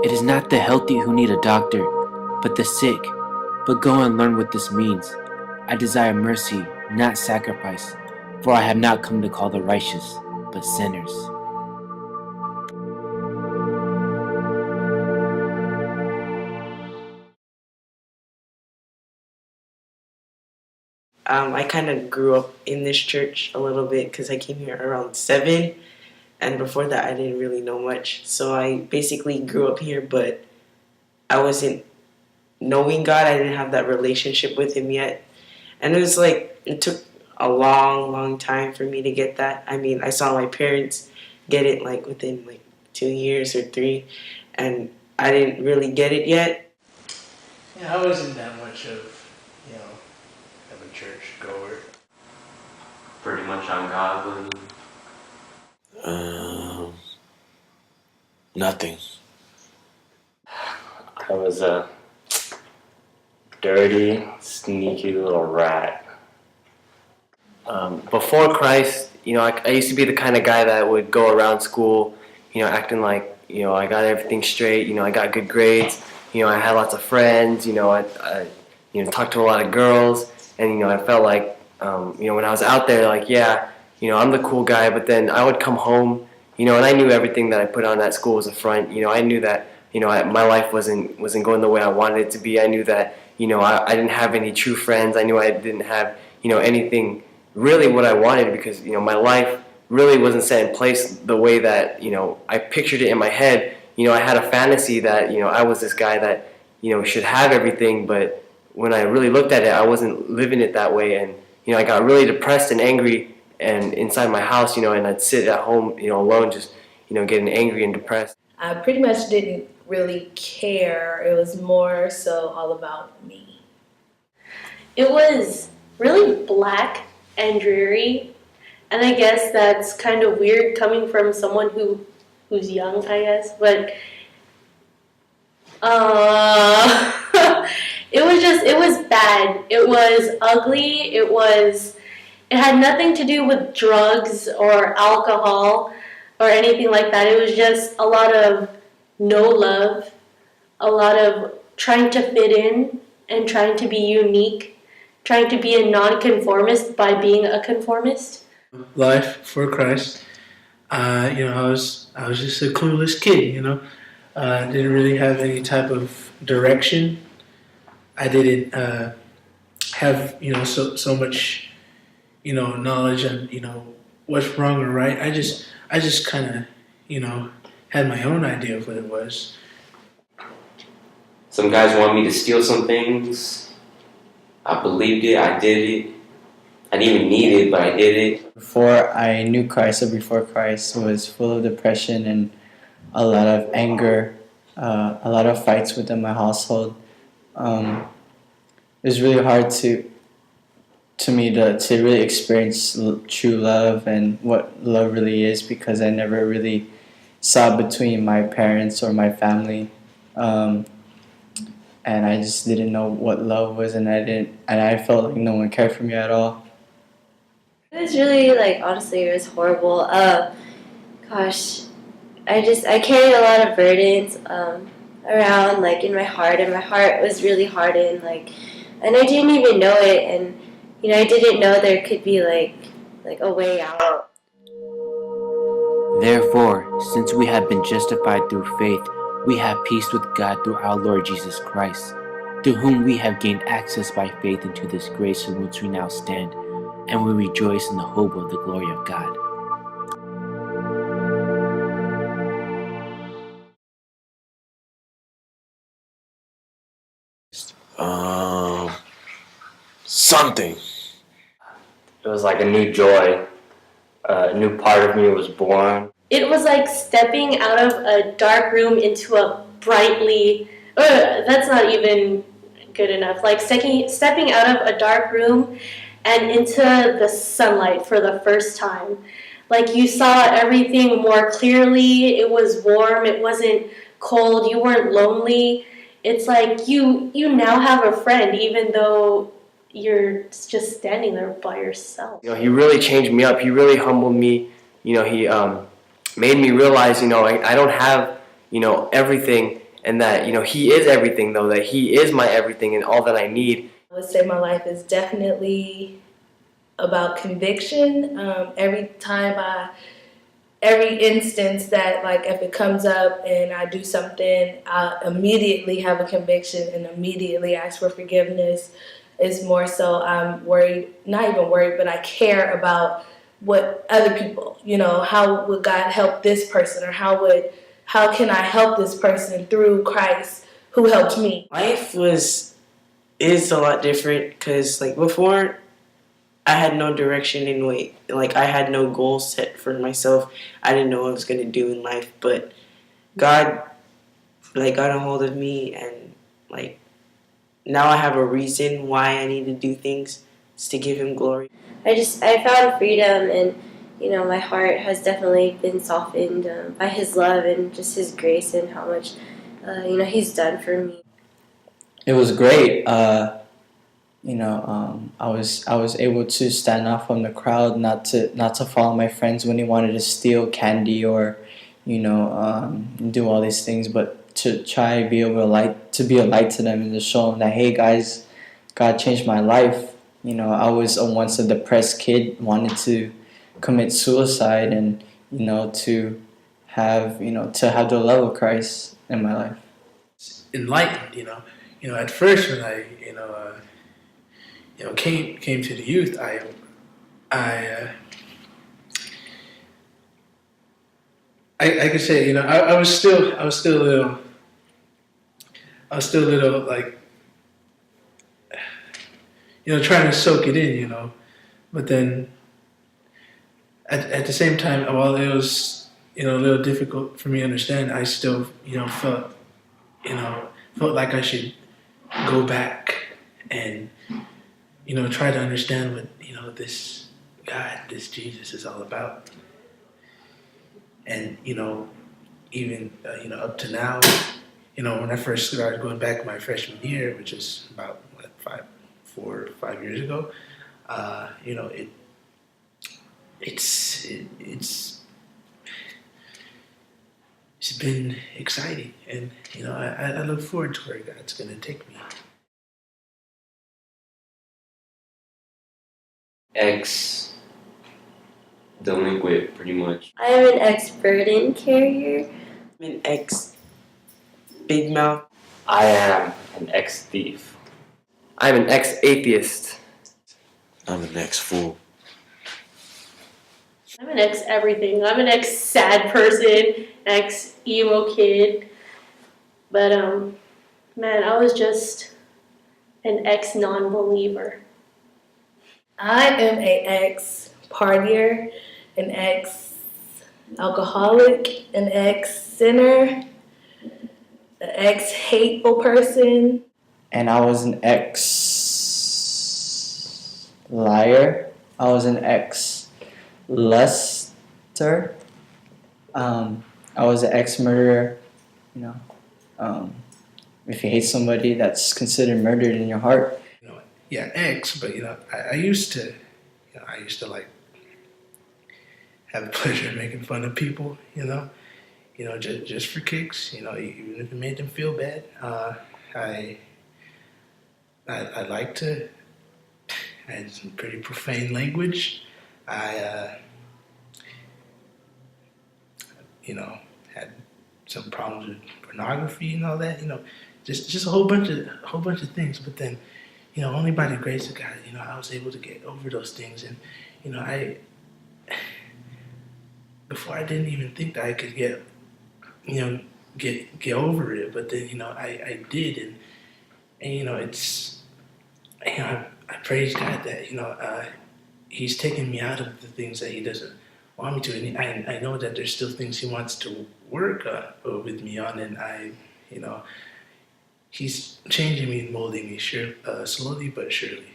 It is not the healthy who need a doctor, but the sick. But go and learn what this means. I desire mercy, not sacrifice, for I have not come to call the righteous, but sinners. I kind of grew up in this church a little bit because I came here around 7, and before that I didn't really know much. So I basically grew up here, but I wasn't knowing God. I didn't have that relationship with Him yet. And it took a long, long time for me to get that. I mean, I saw my parents get it within 2 years or 3, and I didn't really get it yet. Yeah, I wasn't that much of a church goer. Pretty much ungodly. Nothing. I was a dirty, sneaky little rat. Before Christ, I used to be the kind of guy that would go around school, acting like, I got everything straight, I got good grades, I had lots of friends, I talked to a lot of girls, and, I felt like, when I was out there, I'm the cool guy, but then I would come home, and I knew everything that I put on that school was a front. I knew that, my life wasn't going the way I wanted it to be. I knew that, I didn't have any true friends. I knew I didn't have, anything really what I wanted, because, my life really wasn't set in place the way that, I pictured it in my head. I had a fantasy that, I was this guy that, should have everything, but when I really looked at it, I wasn't living it that way, and, I got really depressed and angry and inside my house, and I'd sit at home, alone, just, getting angry and depressed. I pretty much didn't really care. It was more so all about me. It was really black and dreary, and I guess that's kind of weird coming from someone who's young, I guess, but it was bad. It was ugly. It had nothing to do with drugs or alcohol or anything like that. It was just a lot of no love, a lot of trying to fit in and trying to be unique, trying to be a nonconformist by being a conformist. Life for Christ. I was just a clueless kid. Didn't really have any type of direction. I didn't have so much knowledge on what's wrong or right. I just kind of had my own idea of what it was. Some guys want me to steal some things. I believed it. I did it. I didn't even need it, but I did it. Before I knew Christ, or before Christ, was full of depression and a lot of anger, a lot of fights within my household. It was really hard to me to really experience true love and what love really is, because I never really saw between my parents or my family, and I just didn't know what love was, and I felt like no one cared for me at all. It was really, honestly, it was horrible. Gosh, I carried a lot of burdens around, in my heart, and my heart was really hardened, and I didn't even know it, and, I didn't know there could be, a way out. Therefore, since we have been justified through faith, we have peace with God through our Lord Jesus Christ, to whom we have gained access by faith into this grace in which we now stand, and we rejoice in the hope of the glory of God. Something. It was like a new joy. A new part of me was born. It was like stepping out of a dark room into a brightly, that's not even good enough, stepping out of a dark room and into the sunlight for the first time. You saw everything more clearly, it was warm, it wasn't cold, you weren't lonely. It's like you now have a friend, even though you're just standing there by yourself. He really changed me up. He really humbled me. He made me realize, I don't have, everything, and that, you know, He is everything, though, that He is my everything and all that I need. I would say my life is definitely about conviction. Every instance that, like, if it comes up and I do something, I immediately have a conviction and immediately ask for forgiveness. It's more so I'm worried, not even worried, but I care about what other people, you know, how would God help this person, or how can I help this person through Christ who helped me? Life is a lot different because, like, before, I had no direction in way. Like, I had no goal set for myself. I didn't know what I was gonna do in life, but God, like, got a hold of me, and, like, now I have a reason why I need to do things. It's to give Him glory. I found freedom, and you know, my heart has definitely been softened by His love and just His grace and how much you know, He's done for me. It was great. I was able to stand out from the crowd, not to follow my friends when they wanted to steal candy or, do all these things, but to try to be able to be a light to them and to show them that, hey guys, God changed my life. You know, I was once a depressed kid, wanted to commit suicide, and to have the love of Christ in my life. Enlightened, at first when I came to the youth, I could say, I was still a little like, trying to soak it in, but then at the same time, while it was, a little difficult for me to understand, I still, felt like I should go back and, try to understand what, this God, this Jesus is all about. And, even, up to now, when I first started going back my freshman year, which is about 4 or 5 years ago, it's been exciting, and I look forward to where God's going to take me. Ex-delinquent, pretty much. I am an ex-burden carrier. I'm an ex-big mouth. I am an ex-thief. I'm an ex-atheist. I'm an ex-fool. I'm an ex-everything. I'm an ex-sad person, ex-emo kid. But, man, I was just an ex-non-believer. I am an ex-partier, an ex-alcoholic, an ex-sinner, an ex-hateful person. And I was an ex-liar. I was an ex-luster. I was an ex-murderer. If you hate somebody, that's considered murdered in your heart. Yeah, ex, but I used to like have the pleasure of making fun of people, just for kicks, even if it made them feel bad. I like to. I had some pretty profane language. I, had some problems with pornography and all that. Just a whole bunch of things. But then, only by the grace of God, I was able to get over those things. And, before I didn't even think that I could get over it. But then, I did. And it's, I praise God that, He's taken me out of the things that He doesn't want me to. And I know that there's still things He wants to work with me on. And He's changing me and molding me, slowly but surely.